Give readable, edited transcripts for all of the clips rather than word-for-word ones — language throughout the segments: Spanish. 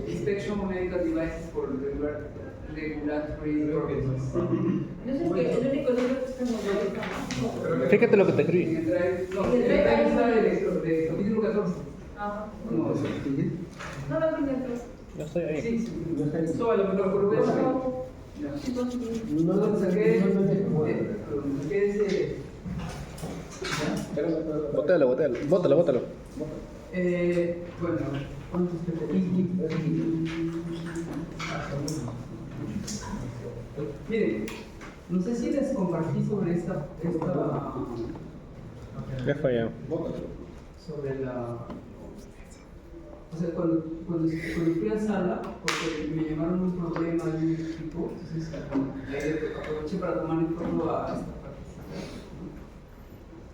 Inspection of medical devices for regulatory purposes. No sé qué, el único libro que estamos viendo. Fíjate lo que te En escribí. el drive, no, en el drive está de capítulo 14. Ah, No, no lo vi dentro. Yo estoy ahí. sí, sí. Solo me lo acuerdo. Ya. Entonces saqué ese. Bótalo. Bueno, ¿cuántos Miren, no sé si les compartí sobre esta Ya fue ya. sobre la. O sea, cuando fui a sala, porque me llamaron un problema de un tipo, entonces aproveché para tomar el fondo a esta parte.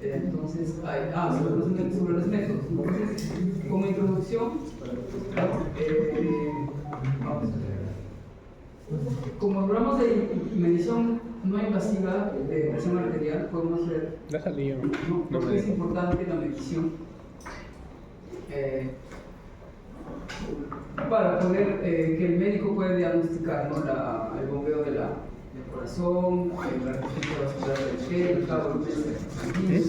Entonces, sobre los métodos. Entonces, como introducción, vamos a ver. Como hablamos de medición no invasiva de presión arterial, podemos ver Ya salí yo. ¿no? Porque es importante la medición para poder que el médico pueda diagnosticar, ¿no? El bombeo del corazón, la resistencia vascular del pie, el cabo del sanguíneo, etc.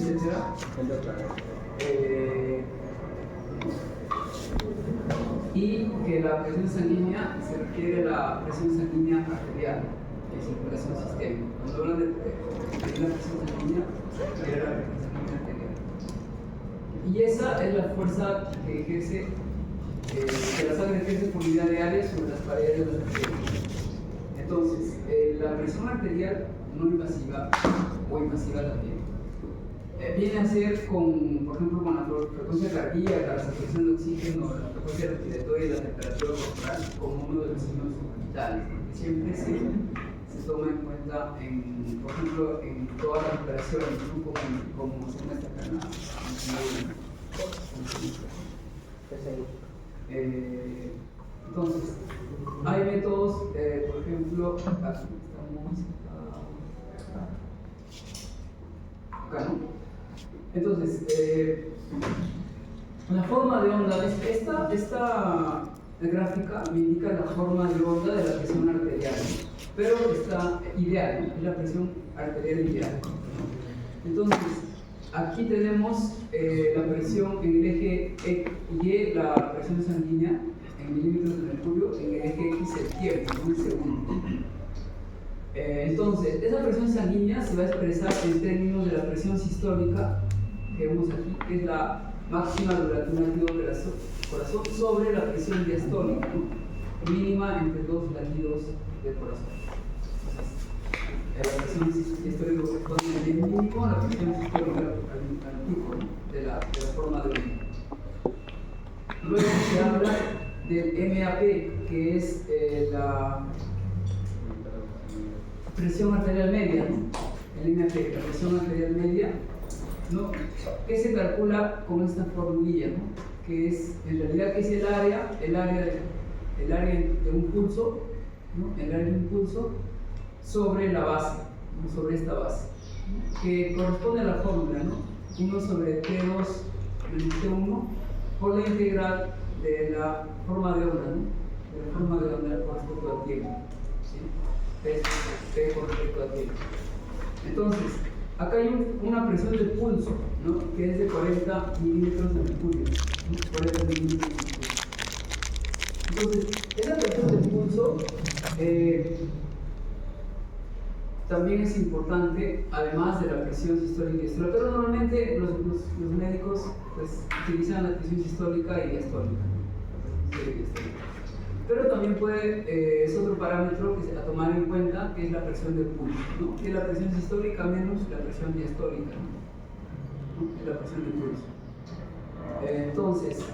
Y que la presión sanguínea se requiere la presión sanguínea arterial de circulación sistémica. Cuando hablan de la presión sanguínea, se requiere la presión sanguínea arterial. Y esa es la fuerza que ejerce, que la sangre ejerce por unidad diaria sobre las paredes de las arterias. Entonces, la presión arterial no invasiva o invasiva también viene a ser con, por ejemplo, con la frecuencia cardíaca, la saturación de oxígeno, la frecuencia respiratoria y la temperatura corporal como uno de los signos vitales, que siempre se toma en cuenta, por ejemplo, en toda la operación, como se muestra acá en la entonces, hay métodos, por ejemplo, acá ¿no? Entonces, la forma de onda, esta gráfica me indica la forma de onda de la presión arterial, pero está ideal, ¿no? Es la presión arterial ideal. Entonces, aquí tenemos la presión en el eje Y, la presión sanguínea en milímetros de mercurio, en el eje X el tiempo, un segundo. Entonces, esa presión sanguínea se va a expresar en términos de la presión sistólica que vemos aquí, que es la máxima durante un latido del corazón sobre la presión diastólica, ¿no? Mínima entre dos latidos del corazón. Entonces, la presión diastólica corresponde al mínimo a la presión sistólica al pico, ¿no? de la forma de onda. Luego se habla del MAP, que es la presión arterial media, ¿no? El MAP, la presión arterial media, ¿no? Que se calcula con esta formulilla, ¿no? Que es, en realidad, que es el área de un pulso, ¿no? El área de un pulso sobre la base, ¿no? Sobre esta base, ¿no? Que corresponde a la fórmula, ¿no? 1 sobre T2 menos T1 por la integral de la forma de onda, ¿no? De la forma de onda con respecto al tiempo, ¿sí? P con respecto al tiempo. Entonces, acá hay una presión de pulso, ¿no? Que es de 40 milímetros de mercurio, ¿no? 40 milímetros de mercurio. Entonces, esa presión de pulso también es importante, además de la presión sistólica y diastólica, pero normalmente los médicos pues, utilizan la presión sistólica y diastólica, ¿no? Pero también es otro parámetro que a tomar en cuenta, que es la presión de pulso, ¿no? Que es la presión sistólica menos la presión diastólica, ¿no? Es la presión de pulso. Entonces,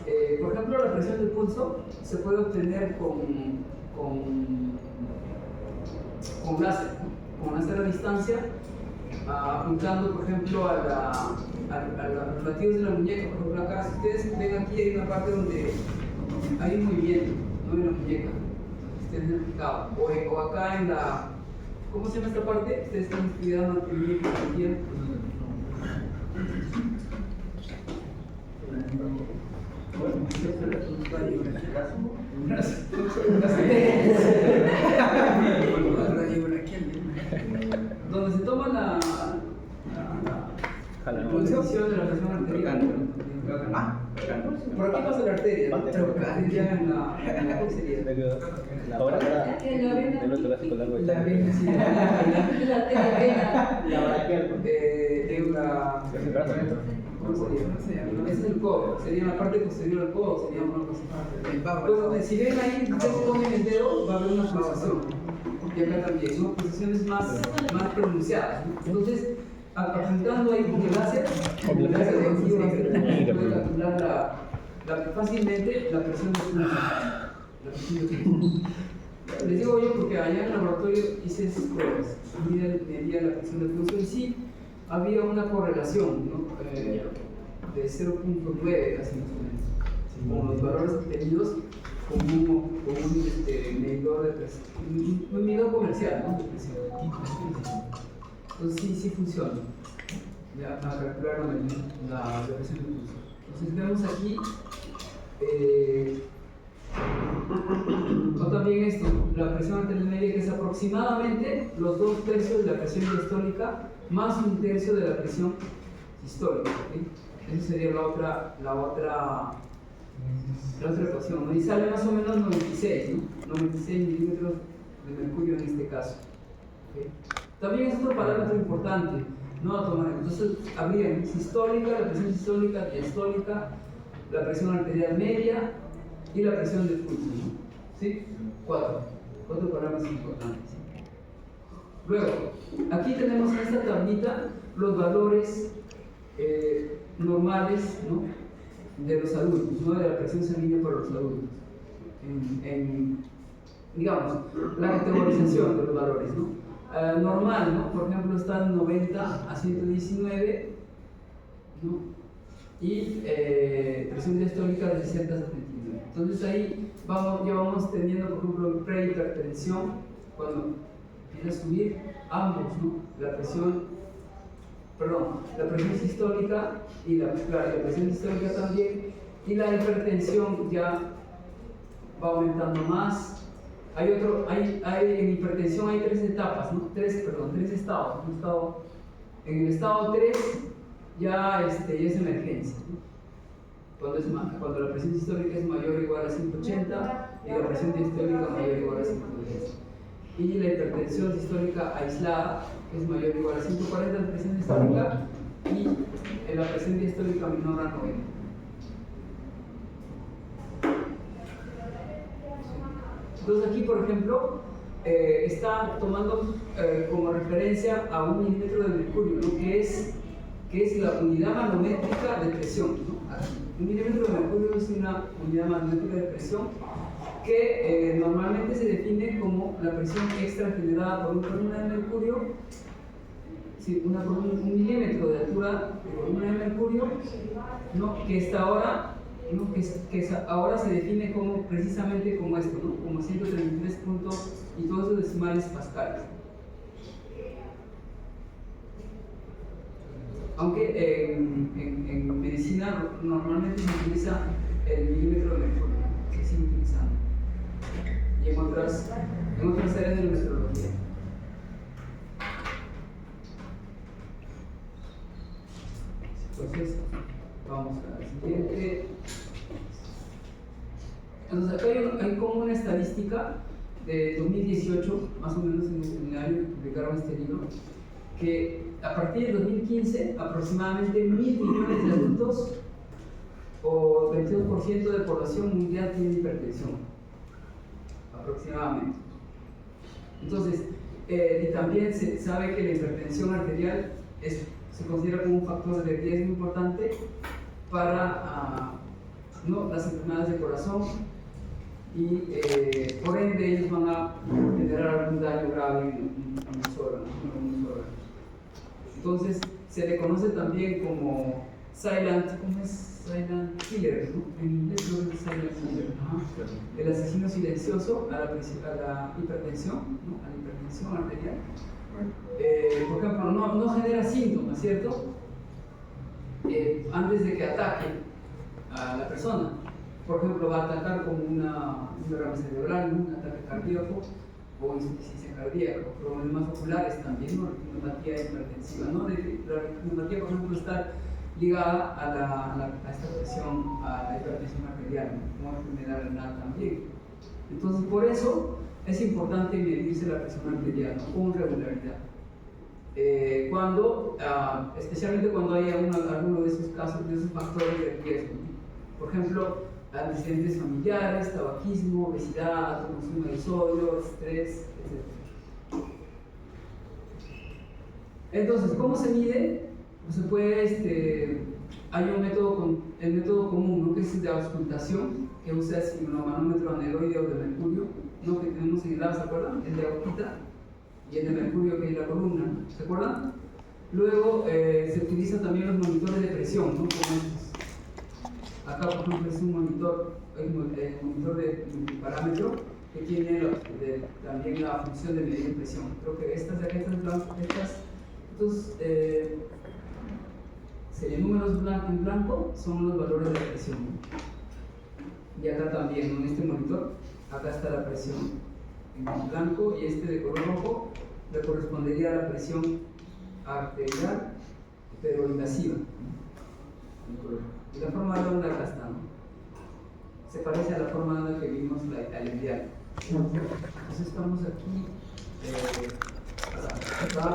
por ejemplo, la presión de pulso se puede obtener con láser, ¿no? Con láser a distancia, apuntando, por ejemplo, a los latidos de la muñeca. Por ejemplo, acá, si ustedes ven aquí, hay una parte donde hay un movimiento, ¿no? En la muñeca, ustedes han fijado. O acá en la. ¿Cómo se llama esta parte? Ustedes están estudiando la muñeca Donde se toma la posición de la presión arterial. Por aquí pasa la arteria, ¿no? Ya en la ¿cómo sería? La hora del otro clásico largo de La vena, sí, La ¿cómo sería? Es el codo, sería la parte posterior del codo, sería una cosa. Pues, si ven ahí, ustedes ponen el dedo, va a haber una pulsación. Y acá también, ¿no? Posiciones más pronunciadas, ¿no? Entonces, apuntando ahí con el láser puede calcular fácilmente la presión de pulso. Les digo yo porque allá en el laboratorio hice esas pruebas, medía la presión de pulso y sí había una correlación, ¿no? De 0.9 casi más o menos, con los valores obtenidos con un medidor de presión, un medidor comercial, ¿no? De presión. Entonces sí funciona, ya para calcular la presión de pulso. Entonces vemos aquí, o también esto, la presión arterial media, que es aproximadamente los 2/3 de la presión diastólica más 1/3 de la presión sistólica. ¿Sí? Esa sería la otra ecuación, ¿no? Y sale más o menos 96, ¿no? 96 milímetros de mercurio en este caso. ¿Okay? También es otro parámetro importante, ¿no? A tomar. Entonces, habría sistólica, la presión sistólica, diastólica, la presión arterial media y la presión de pulso, ¿no? ¿Sí? Cuatro parámetros importantes. Luego, aquí tenemos en esta tablita los valores normales, ¿no? De los adultos, ¿no? De la presión sanguínea para los adultos. Digamos, la categorización de los valores, ¿no? Normal, ¿no? Por ejemplo, están 90 a 119, ¿no? Y presión diastólica de 60 a 79. Entonces ahí ya vamos teniendo, por ejemplo, prehipertensión, cuando empieza a subir ambos, ¿no? La presión sistólica y la presión sistólica también, y la hipertensión ya va aumentando más. En hipertensión hay tres etapas, ¿no? Tres estados. En el estado 3 ya es emergencia, ¿no? Cuando la presión sistólica es mayor o igual a 180 y la presión diastólica mayor o igual a 110. Y la hipertensión sistólica aislada, que es mayor o igual a 140 la presión sistólica, y la presión diastólica menor a 90. Entonces aquí, por ejemplo, está tomando como referencia a 1 milímetro de mercurio, ¿no? que es la unidad manométrica de presión, ¿no? 1 milímetro de mercurio es una unidad manométrica de presión que normalmente se define como la presión extra generada por una columna de mercurio, sí, un milímetro de altura de columna de mercurio, ¿no? Que está ahora, ¿no? que ahora se define como precisamente como esto, ¿no? Como 133 puntos y todos esos decimales pascales. Aunque en medicina normalmente se utiliza el milímetro de mercurio, que se sigue utilizando, y en otras áreas de la meteorología. Entonces, vamos a la siguiente. Entonces, acá hay como una estadística de 2018, más o menos en el año que publicaron este libro, que a partir de 2015 aproximadamente 1.000 millones de adultos o 22% de población mundial tiene hipertensión, aproximadamente. Entonces, y también se sabe que la hipertensión arterial se considera como un factor de riesgo importante para las enfermedades de corazón, y por ende ellos van a generar algún daño grave en los órganos. Entonces se le conoce también como silent killer, ¿no? En inglés creo que es silent killer, el asesino silencioso a la hipertensión, ¿no? A la hipertensión arterial. Por ejemplo, no genera síntomas, ¿cierto? Antes de que ataque a la persona, por ejemplo, va a atacar como un derrame cerebral, ¿no? Un ataque cardíaco o insuficiencia cardíaca, problemas oculares también, ¿no? Retinopatía hipertensiva, ¿no? La retinopatía, por ejemplo, está ligada a esta presión, a la hipertensión arterial, ¿no? Como enfermedad renal también. Entonces, por eso es importante medirse la presión arterial, ¿no? Con regularidad. Especialmente cuando hay alguno de esos casos, de esos factores de riesgo, ¿no? Por ejemplo, antecedentes familiares, tabaquismo, obesidad, alto consumo de sodio, estrés, etc. Entonces, ¿cómo se mide? Pues se puede, hay un método, el método común, ¿no? Que es el de auscultación, que usa el manómetro aneroideo de mercurio, ¿no? Que tenemos en el lado, ¿se acuerdan? El de agujita y el de mercurio que es la columna, ¿no? ¿Se acuerdan? Luego se utilizan también los monitores de presión, ¿no? Como estos. Acá, por ejemplo, es un monitor de parámetro que tiene también la función de medir presión. Creo que estos números en blanco son los valores de presión. Y acá también, ¿no? En este monitor, acá está la presión en blanco y este de color rojo le correspondería a la presión arterial, pero invasiva. Y la forma de onda acá está, ¿no? Se parece a la forma de onda que vimos al ideal. Entonces estamos aquí, acá,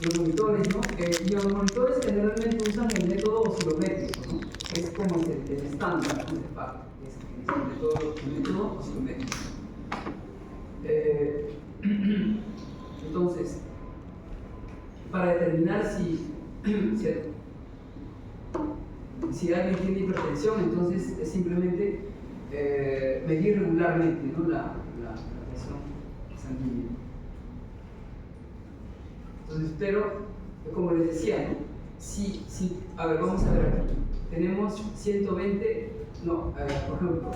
los monitores, ¿no? Y los monitores generalmente usan el método oscilométrico, ¿no? Es como el estándar, ¿no? De FAC, es el método oscilométrico. Entonces, para determinar si alguien tiene hipertensión, entonces es simplemente medir regularmente, ¿no? la presión sanguínea. Entonces, pero como les decía, ¿no? A ver, vamos a ver aquí. Tenemos 120, por ejemplo,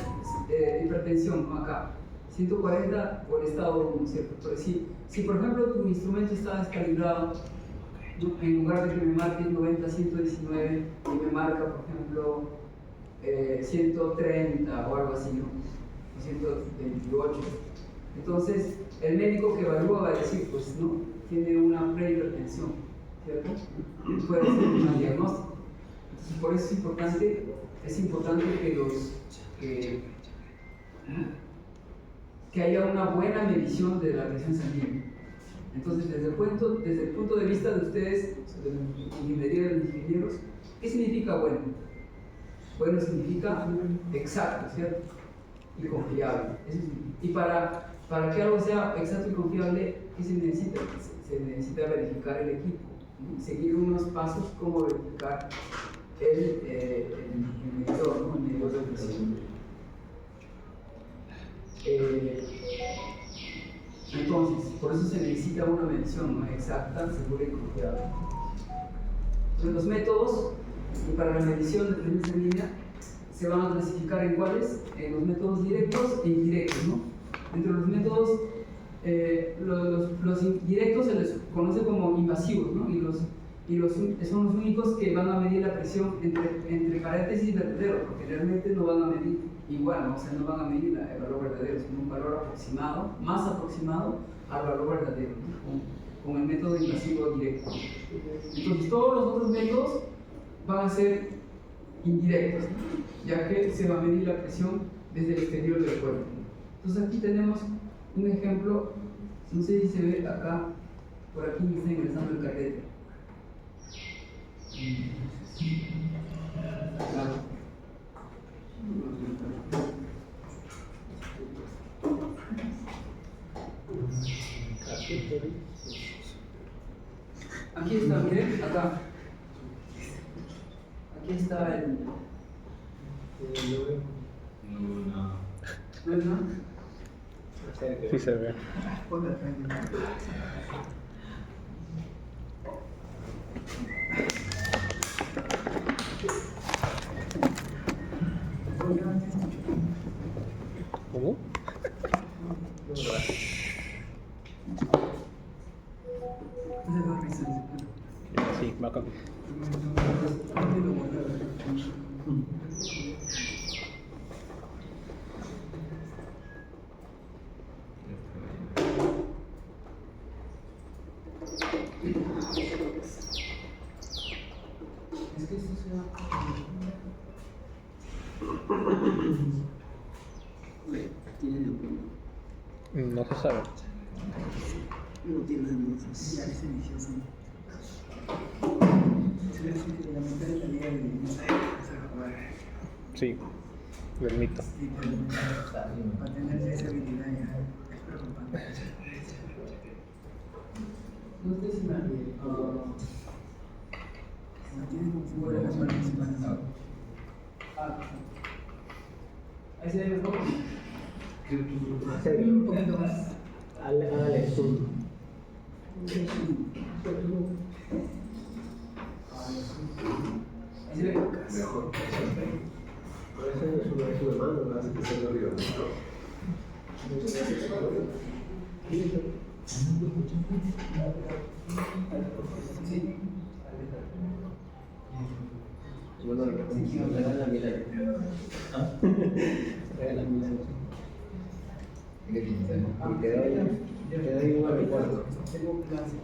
hipertensión, ¿no? Acá. 140 por estado 1, ¿cierto? Pero si por ejemplo tu instrumento está descalibrado, ¿no? En lugar de que me marque 90, 119, y me marca, por ejemplo, 130 o algo así, ¿no? 128. Entonces, el médico que evalúa va a decir, pues, ¿no? Tiene una prehipertensión, ¿cierto? Puede hacer un diagnóstico. Entonces, por eso es importante que haya una buena medición de la presión sanguínea. Entonces, desde el punto de vista de ustedes, de la ingeniería de los ingenieros, ¿qué significa bueno? Bueno significa exacto, ¿cierto? Y confiable. Y para que algo sea exacto y confiable, ¿qué se necesita? Se necesita verificar el equipo, ¿no? Seguir unos pasos como verificar el medidor, ¿no? El medidor de presión. Entonces, por eso se necesita una medición, ¿no? Exacta, segura y confiable. Entonces, los métodos para la medición de presión sanguínea se van a clasificar en cuáles, en los métodos directos e indirectos, ¿no? Entre los métodos, los directos se les conoce como invasivos, ¿no? Son los únicos que van a medir la presión entre paréntesis y vertedero, porque realmente no van a medir igual, ¿no? O sea, no van a medir el valor verdadero, sino un valor aproximado, más aproximado al valor verdadero, ¿no? con el método invasivo directo. Entonces, todos los otros métodos van a ser indirectos, ¿no? Ya que se va a medir la presión desde el exterior del cuerpo. Entonces, aquí tenemos un ejemplo, no sé si se ve acá, por aquí me está ingresando el carrete. Aquí está, miren, acá. Aquí está el. ¿No es nada? Sí se ve. ¿Cómo? Sí, va con. No se sabe. No tiene luz. Ya es delicioso. Se ve así que la mitad de la liga de Sí, del mito. sí, para tener esa habilidad ya es preocupante. No sé si me No tiene configura las participaciones. ahí se ve mejor. Un poquito más. Hágale zoom. Ahí se ve. Mejor. Por eso es una mano, ¿no? Hace que se lo río mucho. Sí. Bueno, regala Milán. Regala Milán. Y te doy un aeropuerto. Tengo clase.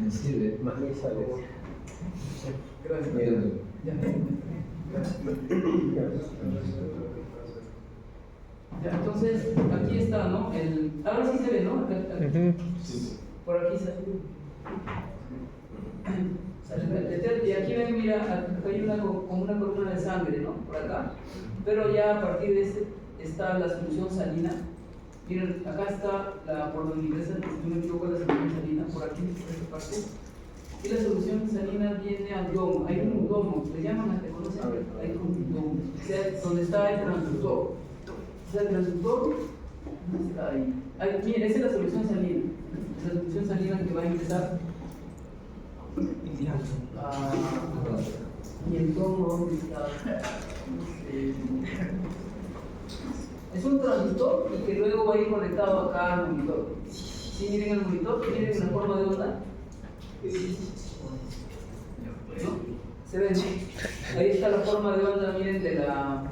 Me sirve. Más mil soles. Gracias. Bien. Ya. Ya, entonces, aquí está, ¿no? Ahora sí se ve, ¿no? Por aquí sale. Y aquí ven, mira, acá hay como una columna de sangre, ¿no? Por acá. Pero ya a partir de este está la solución salina. Miren, acá está por donde ingresa, si no me equivoco, la solución salina, por aquí, por esta parte. Y la solución salina viene al domo. Hay un domo, le llaman, ¿te conocen? Hay como un domo. O sea, donde está el transductor. O sea, el transductor está ahí. Miren, esa es la solución salina. Es la solución salina que va a ingresar. Y el domo, ¿dónde está? Es un transductor y que luego va a ir conectado acá al monitor. ¿Sí miren el monitor? ¿Miren la forma de onda? ¿No? ¿Se ve, no? Ahí está la forma de onda, miren, de la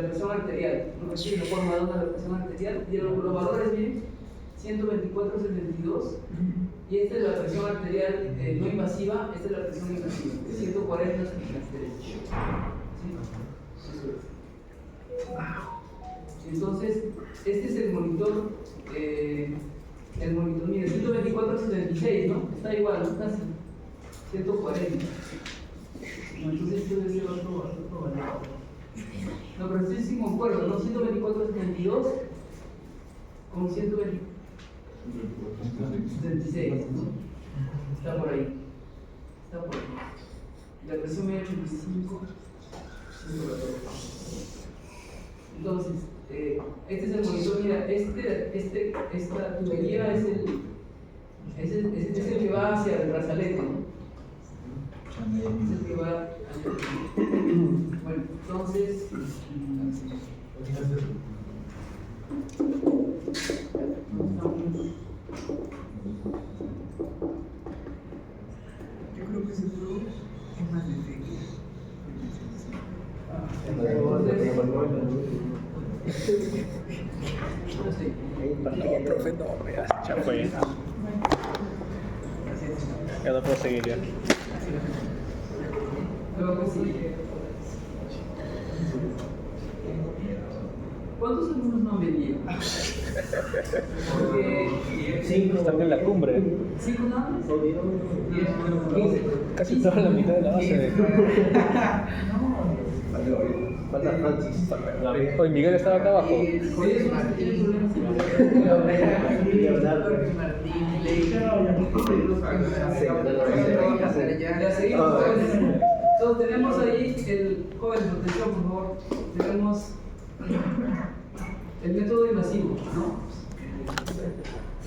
presión arterial. ¿No? Aquí la forma de onda de la presión arterial. Y los valores, miren, 124/72. Y esta es la presión arterial no invasiva, esta es la presión invasiva, 140 ¿sí? Entonces, este es el monitor, mire, 124/76, ¿no? Está igual, ¿no? Casi 140. Entonces, esto debe ser otro valor. No, pero estoy sin concuerdo, ¿no? 124/72 con 126, ¿no? Está por ahí. Está por ahí. La presión media 85. Entonces, este es el monitor. Mira, esta tubería es el que va hacia el brazalete, ¿no? Es el que va hacia el... Bueno, entonces... Yo creo que ese juego es más de fe. Profe, no, ya fue. Ya no puedo seguir ya. Luego sí. ¿Cuántos alumnos no han venido? Porque... 5. Están en la cumbre. ¿5 nada más? 15. Casi toda la mitad de la base. Falta Francis. Hoy Miguel estaba acá abajo. Oye, es una que tiene problemas. Ya seguimos, jóvenes. Entonces tenemos ahí jóvenes, atención por favor, tenemos el método invasivo, ¿no?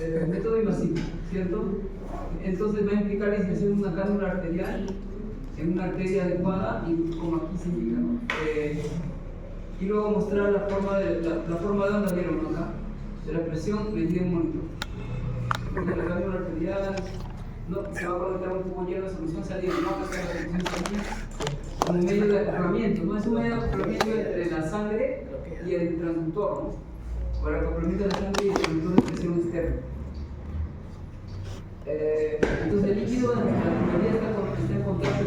El método invasivo, ¿cierto? Entonces va a implicar la inserción de una cánula arterial en una arteria adecuada y como aquí se indica, ¿no? Y luego mostrar la forma de onda, vieron acá, de la presión medida en monitor. De la cánula arterial, no, se va a conectar un tubo lleno de solución salina, no va a pasar la solución salina como medio de acoplamiento, ¿no? Es un medio de acoplamiento entre la sangre y el transductor, ¿no? Para el acoplamiento de la sangre y el transductor de presión externa. Entonces el líquido de la tubería está en contacto